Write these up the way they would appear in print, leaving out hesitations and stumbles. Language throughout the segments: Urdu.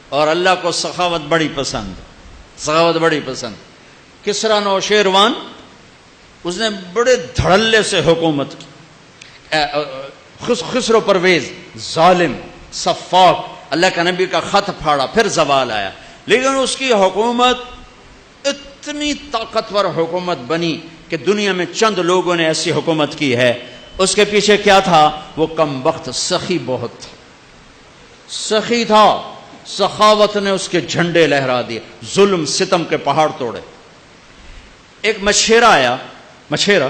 اور اللہ کو سخاوت بڑی پسند، سخاوت بڑی پسند۔ کسریٰ نوشیروان اس نے بڑے دھڑلے سے حکومت کی، خسرو پرویز ظالم سفاک، اللہ کا نبی کا خط پھاڑا، پھر زوال آیا، لیکن اس کی حکومت اتنی طاقتور حکومت بنی کہ دنیا میں چند لوگوں نے ایسی حکومت کی ہے۔ اس کے پیچھے کیا تھا؟ وہ کم وقت سخی بہت تھا، سخی تھا، سخاوت نے اس کے جھنڈے لہرا دیے، ظلم ستم کے پہاڑ توڑے۔ ایک مچھیرا آیا، مچھیرا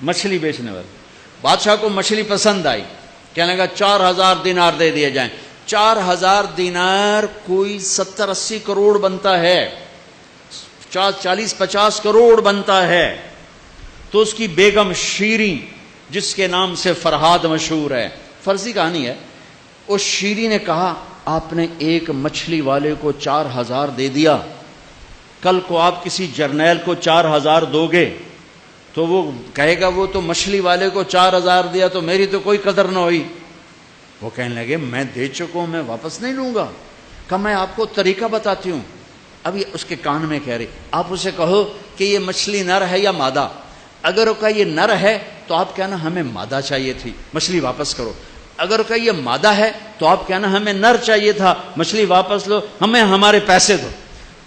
مچھلی بیچنے والا، بادشاہ کو مچھلی پسند آئی، کہنے لگا 4000 دینار دے دیے جائیں۔ 4000 دینار کوئی 70-80 کروڑ بنتا ہے، 40-50 کروڑ بنتا ہے۔ تو اس کی بیگم شیریں، جس کے نام سے فرہاد مشہور ہے، فرضی کہانی ہے، اس شیریں نے کہا آپ نے ایک مچھلی والے کو 4000 دے دیا، کل کو آپ کسی جرنیل کو 4000 دو گے تو وہ کہے گا وہ تو مچھلی والے کو 4000 دیا تو میری تو کوئی قدر نہ ہوئی۔ وہ کہنے لگے میں دے چکا ہوں، میں واپس نہیں لوں گا۔ کہ میں آپ کو طریقہ بتاتی ہوں۔ ابھی اس کے کان میں کہہ رہی، آپ اسے کہو کہ یہ مچھلی نر ہے یا مادہ، اگر وہ کہا یہ نر ہے تو آپ کہنا ہمیں مادہ چاہیے تھی، مچھلی واپس کرو۔ اگر کہ یہ مادہ ہے تو آپ کہنا ہمیں نر چاہیے تھا، مچھلی واپس لو، ہمیں ہمارے پیسے دو۔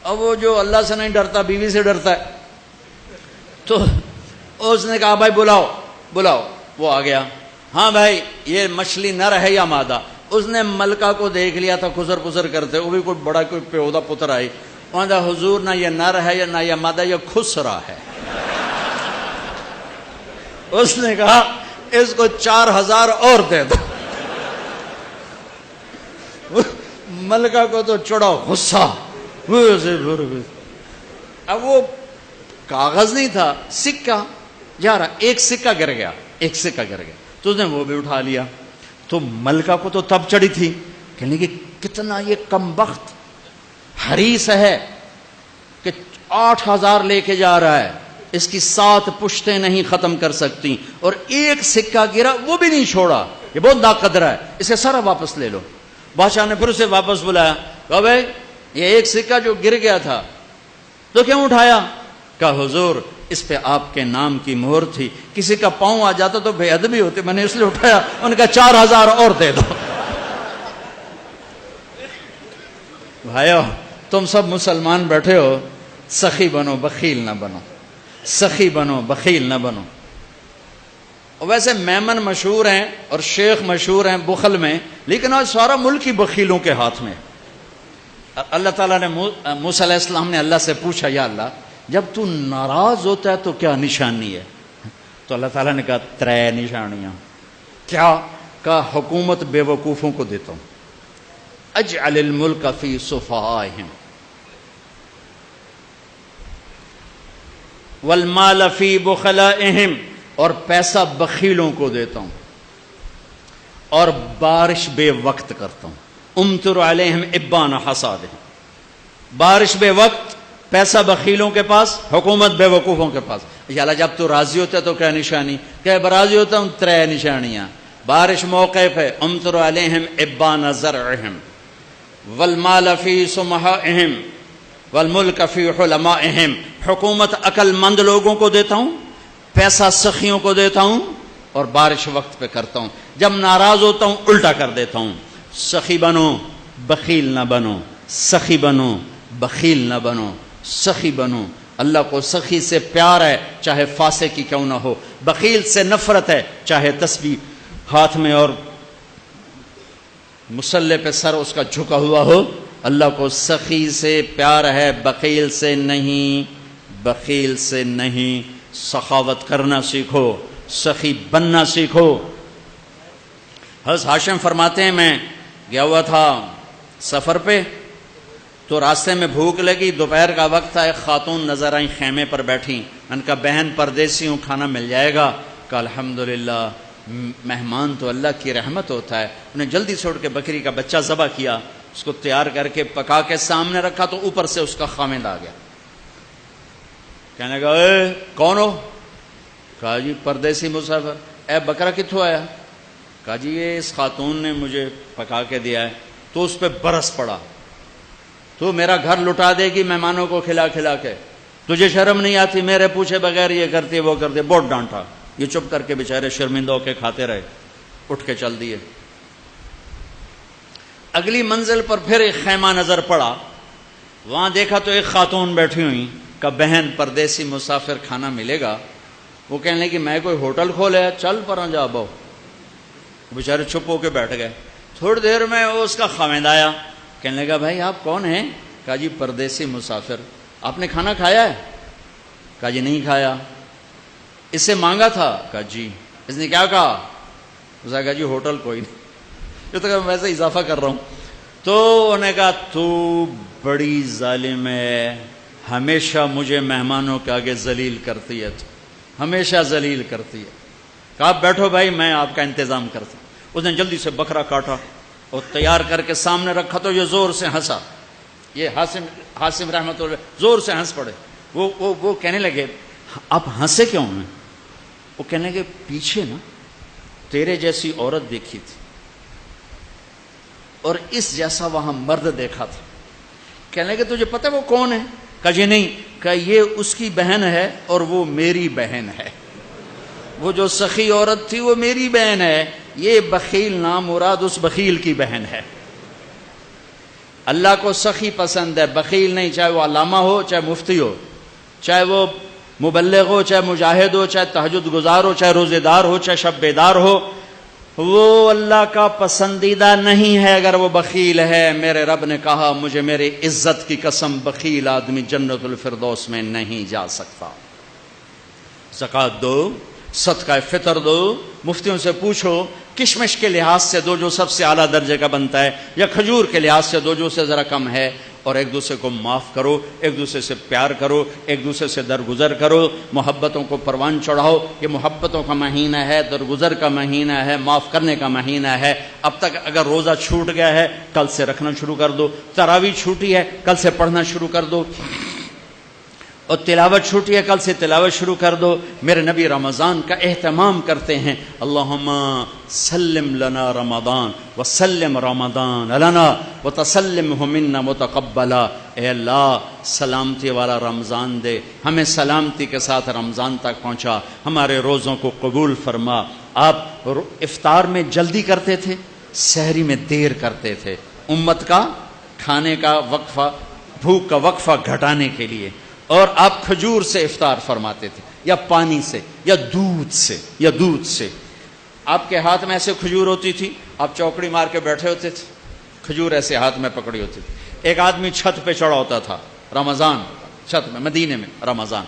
اب وہ جو اللہ سے نہیں ڈرتا بیوی سے ڈرتا ہے، تو اس نے کہا بھائی بلاؤ بلاؤ۔ وہ آ گیا، ہاں بھائی یہ مچھلی نر ہے یا مادہ؟ اس نے ملکہ کو دیکھ لیا تھا خسر پسر کرتے، وہ بھی کوئی بڑا کوئی پیودہ پتر آئی، وہاں کہا حضور نہ یہ نر ہے یا نہ یہ مادہ، یہ خسرا ہے۔ اس نے کہا اس کو 4000 اور دے دو۔ ملکہ کو تو چڑھا غصہ، اب وہ کاغذ نہیں تھا، سکہ جا رہا، ایک سکہ گر گیا، ایک سکہ گر گیا، تو اس نے وہ بھی اٹھا لیا۔ تو ملکہ کو تو تب چڑھی تھی، کہنے کہ کتنا یہ کم بخت حریص ہے کہ 8000 لے کے جا رہا ہے، اس کی 7 پشتیں نہیں ختم کر سکتی، اور ایک سکہ گرا وہ بھی نہیں چھوڑا، یہ بہت ناقدر ہے، اسے سارا واپس لے لو۔ بادشاہ نے پھر اسے واپس بلایا، کہا بھائی یہ ایک سکہ جو گر گیا تھا تو کیوں اٹھایا؟ کہا حضور اس پہ آپ کے نام کی مہر تھی، کسی کا پاؤں آ جاتا تو بے ادبی ہوتی، میں نے اس لیے اٹھایا۔ ان کا 4000 اور دے دو۔ بھائیو تم سب مسلمان بیٹھے ہو، سخی بنو بخیل نہ بنو، سخی بنو بخیل نہ بنو۔ اور ویسے میمن مشہور ہیں اور شیخ مشہور ہیں بخل میں، لیکن آج سارا ملک ہی بخیلوں کے ہاتھ میں۔ اللہ تعالیٰ نے موسیٰ علیہ السلام نے اللہ سے پوچھا یا اللہ جب تو ناراض ہوتا ہے تو کیا نشانی ہے؟ تو اللہ تعالیٰ نے کہا 3 نشانیاں۔ کیا؟ کہا حکومت بے وقوفوں کو دیتا ہوں، اجعل الملک فی صفائہم والمال فی بخلائہم، اور پیسہ بخیلوں کو دیتا ہوں، اور بارش بے وقت کرتا ہوں، امطر علیہم ابان حصادہم، بارش بے وقت، پیسہ بخیلوں کے پاس، حکومت بے وقوفوں کے پاس۔ یا اللہ جب تو راضی ہوتا ہے تو کیا نشانی؟ کہ راضی ہوتا ہوں 3 نشانیاں، بارش موقع پہ، امطر علیہم ابان زرعہم والمال فی سمحائہم والملک فی حلمائہم، حکومت عقل مند لوگوں کو دیتا ہوں، پیسہ سخیوں کو دیتا ہوں، اور بارش وقت پہ کرتا ہوں، جب ناراض ہوتا ہوں الٹا کر دیتا ہوں۔ سخی بنو بخیل نہ بنو، سخی بنو بخیل نہ بنو، سخی بنو۔ اللہ کو سخی سے پیار ہے چاہے فاسق کی کیوں نہ ہو، بخیل سے نفرت ہے چاہے تسبیح ہاتھ میں اور مصلے پہ سر اس کا جھکا ہوا ہو۔ اللہ کو سخی سے پیار ہے، بخیل سے نہیں، بخیل سے نہیں۔ سخاوت کرنا سیکھو، سخی بننا سیکھو۔ حضرت ہاشم فرماتے ہیں میں گیا ہوا تھا سفر پہ، تو راستے میں بھوک لگی، دوپہر کا وقت تھا، ایک خاتون نظر آئیں خیمے پر بیٹھی، ان کا بہن پردیسی ہوں، کھانا مل جائے گا؟ کہ الحمدللہ، مہمان تو اللہ کی رحمت ہوتا ہے۔ انہیں جلدی سے اٹھ کے بکری کا بچہ ذبح کیا، اس کو تیار کر کے پکا کے سامنے رکھا، تو اوپر سے اس کا خاوند آ گیا، کہنے لگا اے کون ہو؟ کہا جی پردیسی مسافر۔ اے بکرا کتھوں آیا؟ کہا جی یہ اس خاتون نے مجھے پکا کے دیا ہے۔ تو اس پہ برس پڑا، تو میرا گھر لٹا دے گی مہمانوں کو کھلا کھلا کے، تجھے شرم نہیں آتی، میرے پوچھے بغیر یہ کرتی وہ کرتی، بہت ڈانٹا۔ یہ چپ کر کے بیچارے شرمندہ ہو کے کھاتے رہے، اٹھ کے چل دیے۔ اگلی منزل پر پھر ایک خیمہ نظر پڑا، وہاں دیکھا تو ایک خاتون بیٹھی ہوئی، کہ بہن پردیسی مسافر کھانا ملے گا؟ وہ کہنے لگی میں کوئی ہوٹل کھولے، چل پر جا بہو۔ بیچارے چپ ہو کے بیٹھ گئے۔ تھوڑی دیر میں اس کا خاوند آیا، کہنے لگا بھائی آپ کون ہیں؟ کہا جی پردیسی مسافر، آپ نے کھانا کھایا ہے؟ کہا جی نہیں کھایا۔ اس سے مانگا تھا؟ کہا جی۔ اس نے کیا کہا؟ اس نے کہا جی ہوٹل کوئی نہیں، جو تو میں ویسے اضافہ کر رہا ہوں۔ تو انہوں نے کہا تو بڑی ظالم ہے، ہمیشہ مجھے مہمانوں کے آگے ذلیل کرتی ہے، تو ہمیشہ ذلیل کرتی ہے۔ کہا آپ بیٹھو بھائی میں آپ کا انتظام کرتا ہوں۔ اس نے جلدی سے بکرا کاٹا اور تیار کر کے سامنے رکھا، تو یہ زور سے ہنسا، یہ حاسم رحمۃ اللہ زور سے ہنس پڑے۔ وہ کہنے لگے آپ ہنسے کیوں ہیں؟ وہ کہنے لگے پیچھے نا تیرے جیسی عورت دیکھی تھی اور اس جیسا وہاں مرد دیکھا تھا۔ کہنے لگے تجھے پتہ وہ کون ہے؟ کہا جی نہیں۔ کہا یہ اس کی بہن ہے اور وہ میری بہن ہے۔ وہ جو سخی عورت تھی وہ میری بہن ہے، یہ بخیل نام مراد اس بخیل کی بہن ہے۔ اللہ کو سخی پسند ہے، بخیل نہیں، چاہے وہ علامہ ہو، چاہے مفتی ہو، چاہے وہ مبلغ ہو، چاہے مجاہد ہو، چاہے تہجد گزار ہو، چاہے روزے دار ہو، چاہے شب بیدار ہو، وہ اللہ کا پسندیدہ نہیں ہے اگر وہ بخیل ہے۔ میرے رب نے کہا مجھے میری عزت کی قسم بخیل آدمی جنت الفردوس میں نہیں جا سکتا۔ زکوٰۃ دو، صدقہ فطر دو، مفتیوں سے پوچھو کشمش کے لحاظ سے دو جو سب سے اعلیٰ درجے کا بنتا ہے، یا کھجور کے لحاظ سے دو جو سے ذرا کم ہے، اور ایک دوسرے کو معاف کرو، ایک دوسرے سے پیار کرو، ایک دوسرے سے درگزر کرو، محبتوں کو پروان چڑھاؤ۔ یہ محبتوں کا مہینہ ہے، درگزر کا مہینہ ہے، معاف کرنے کا مہینہ ہے۔ اب تک اگر روزہ چھوٹ گیا ہے کل سے رکھنا شروع کر دو، تراویح چھوٹی ہے کل سے پڑھنا شروع کر دو، اور تلاوت چھوٹی ہے کل سے تلاوت شروع کر دو۔ میرے نبی رمضان کا اہتمام کرتے ہیں، اللہم سلم لنا رمضان وسلم رمضان لنا وتسلمہ منا متقبلا۔ اے اللہ سلامتی والا رمضان دے، ہمیں سلامتی کے ساتھ رمضان تک پہنچا، ہمارے روزوں کو قبول فرما۔ آپ افطار میں جلدی کرتے تھے، سحری میں دیر کرتے تھے، امت کا کھانے کا وقفہ، بھوک کا وقفہ گھٹانے کے لیے، اور آپ کھجور سے افطار فرماتے تھے، یا پانی سے، یا دودھ سے۔ آپ کے ہاتھ میں ایسے کھجور ہوتی تھی، آپ چوکڑی مار کے بیٹھے ہوتے تھے، کھجور ایسے ہاتھ میں پکڑی ہوتی تھی۔ ایک آدمی چھت پہ چڑھا ہوتا تھا رمضان، چھت میں مدینے میں رمضان،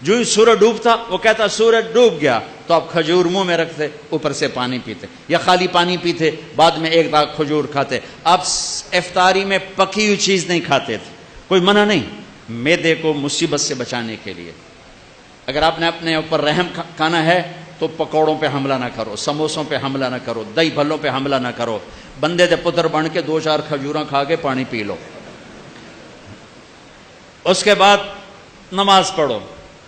جو ہی سورج ڈوبتا وہ کہتا سورج ڈوب گیا، تو آپ کھجور منہ میں رکھتے، اوپر سے پانی پیتے، یا خالی پانی پیتے، بعد میں ایک داغ کھجور کھاتے۔ آپ افطاری میں پکی ہوئی چیز نہیں کھاتے تھے، کوئی منع نہیں، معدے کو مصیبت سے بچانے کے لیے۔ اگر آپ نے اپنے اوپر رحم کھانا ہے تو پکوڑوں پہ حملہ نہ کرو، سموسوں پہ حملہ نہ کرو، دہی بھلوں پہ حملہ نہ کرو، بندے دے پتر بن کے 2-4 کھجوراں کھا کے پانی پی لو۔ اس کے بعد نماز پڑھو،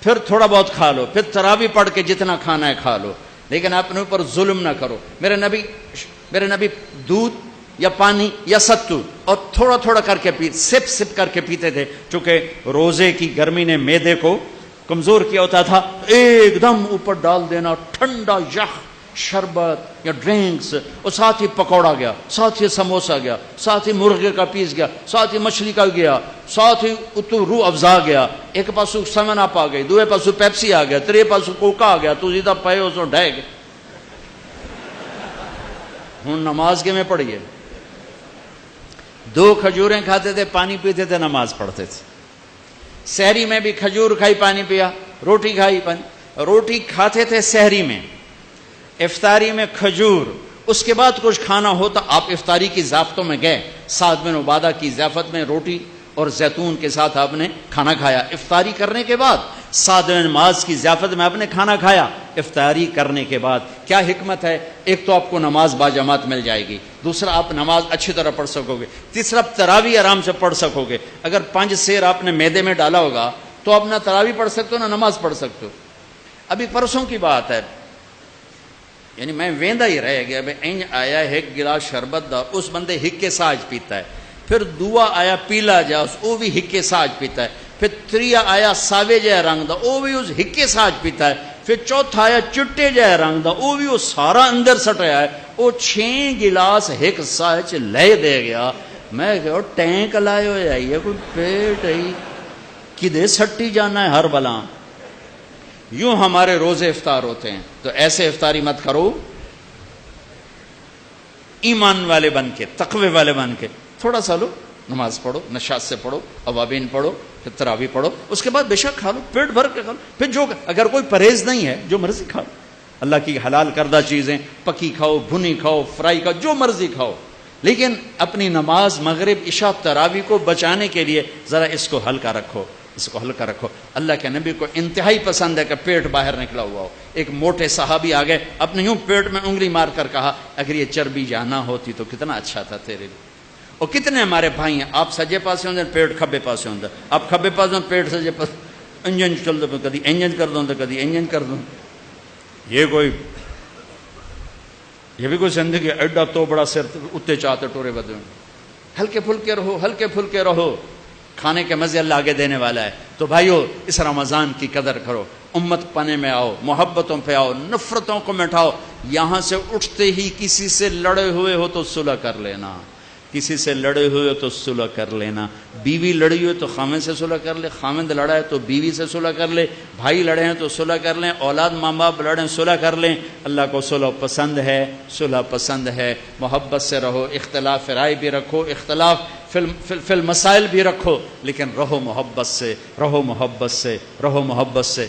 پھر تھوڑا بہت کھا لو، پھر تراویح پڑھ کے جتنا کھانا ہے کھا لو، لیکن اپنے اوپر ظلم نہ کرو۔ میرے نبی دودھ یا پانی یا ستو اور تھوڑا تھوڑا کر کے سپ سپ کر کے پیتے تھے، چونکہ روزے کی گرمی نے معدے کو کمزور کیا ہوتا تھا۔ ایک دم اوپر ڈال دینا ٹھنڈا یخ شربت یا ڈرنکس، اور ساتھ ہی پکوڑا گیا، ساتھ ہی سموسا گیا، ساتھ ہی مرغے کا پیس گیا، ساتھ ہی مچھلی کا گیا، ساتھ ہی روح افزا گیا، ایک پاسو سیون اپ آ گئی، دوے پاسو پیپسی آ گیا، ترے پاسو کوکا آ گیا، تو سیدھا پے اس ڈہ گئے۔ ہوں نماز کے میں پڑھیے، 2 کھجوریں کھاتے تھے، پانی پیتے تھے، نماز پڑھتے تھے۔ سحری میں بھی کھجور کھائی، پانی پیا، روٹی کھائی، روٹی کھاتے تھے سحری میں، افطاری میں کھجور، اس کے بعد کچھ کھانا ہوتا آپ افطاری کی ضیافتوں میں گئے، سعد بن عبادہ کی ضیافت میں روٹی اور زیتون کے ساتھ آپ نے کھانا کھایا۔ افطاری کرنے کے بعد سعد بن معاذ کی ضیافت میں آپ نے کھانا کھایا۔ افطاری کرنے کے بعد کیا حکمت ہے؟ ایک تو آپ کو نماز باجماعت مل جائے گی، دوسرا آپ نماز اچھی طرح پڑھ سکو گے، تیسرا آپ تراویح آرام سے پڑھ سکو گے۔ اگر 5 سیر آپ نے میدے میں ڈالا ہوگا تو آپ نہ تراویح پڑھ سکتے ہو نہ نماز پڑھ سکتے ہو۔ ابھی پرسوں کی بات ہے، یعنی میں ویندا ہی رہ گیا، انج آیا ایک گلاس شربت دا، اس بندے ہک کے ساج پیتا ہے، پھر دوا آیا پیلا جاس وہ بھی ہکے ساج پیتا ہے، پھر تریا آیا ساوے جہ رنگ دا وہ بھی اس ہکے ساج پیتا ہے، پھر چوتھا آیا چٹے جہ رنگ دا وہ بھی وہ سارا اندر سٹیا ہے، وہ 6 گلاس ایک ساج لے دے گیا۔ میں کہ ٹینک لائے ہوئے آئی ہے کوئی پیٹ ہے کدے سٹی جانا ہے ہر بلا۔ یوں ہمارے روزے افطار ہوتے ہیں، تو ایسے افطاری مت کرو، ایمان والے بن کے، تقوی والے بن کے تھوڑا سا لو، نماز پڑھو، نشاط سے پڑھو، اوابین پڑھو، پھر تراویح پڑھو، اس کے بعد بے شک کھا لو، پیٹ بھر کے کھا لو، پھر جو اگر کوئی پرہیز نہیں ہے جو مرضی کھا لو، اللہ کی حلال کردہ چیزیں پکی کھاؤ، بھنی کھاؤ، فرائی کھاؤ، جو مرضی کھاؤ، لیکن اپنی نماز مغرب عشاء تراویح کو بچانے کے لیے ذرا اس کو ہلکا رکھو، اس کو ہلکا رکھو۔ اللہ کے نبی کو انتہائی پسند ہے کہ پیٹ باہر نکلا ہوا ہو۔ ایک موٹے صحابی آ گئے، اپنے یوں پیٹ میں انگلی مار کر کہا اگر یہ چربی جانا ہوتی تو کتنا اچھا تھا تیرے لیے۔ اور کتنے ہمارے بھائی ہیں، آپ سجے پاسے ہوندے پیٹ کھبے پاسے ہوندے، آپ کھبے پاسے پیٹ سجے پاس، انجن چل دو کدی انجن کر دوں تو کدی انجن کر دوں۔ یہ بھی کوئی زندگی ایڈا تو بڑا سر اتنے چاہتے ٹورے بدے۔ ہلکے پھلکے رہو، ہلکے پھلکے رہو، کھانے کے مزے اللہ آگے دینے والا ہے۔ تو بھائیو اس رمضان کی قدر کرو، امت پنے میں آؤ، محبتوں پہ آؤ، نفرتوں کو مٹاؤ۔ یہاں سے اٹھتے ہی کسی سے لڑے ہوئے ہو تو صلح کر لینا، کسی سے لڑے ہوئے ہو تو صلح کر لینا، بیوی لڑی ہوئے تو خامند سے صلح کر لے، خامند لڑا ہے تو بیوی سے صلح کر لے، بھائی لڑے ہیں تو صلح کر لیں، اولاد ماں باپ لڑیں صلح کر لیں۔ اللہ کو صلح پسند ہے، صلح پسند ہے۔ محبت سے رہو، اختلاف رائے بھی رکھو، اختلاف فی المسائل بھی رکھو، لیکن رہو محبت سے، رہو محبت سے، رہو محبت سے۔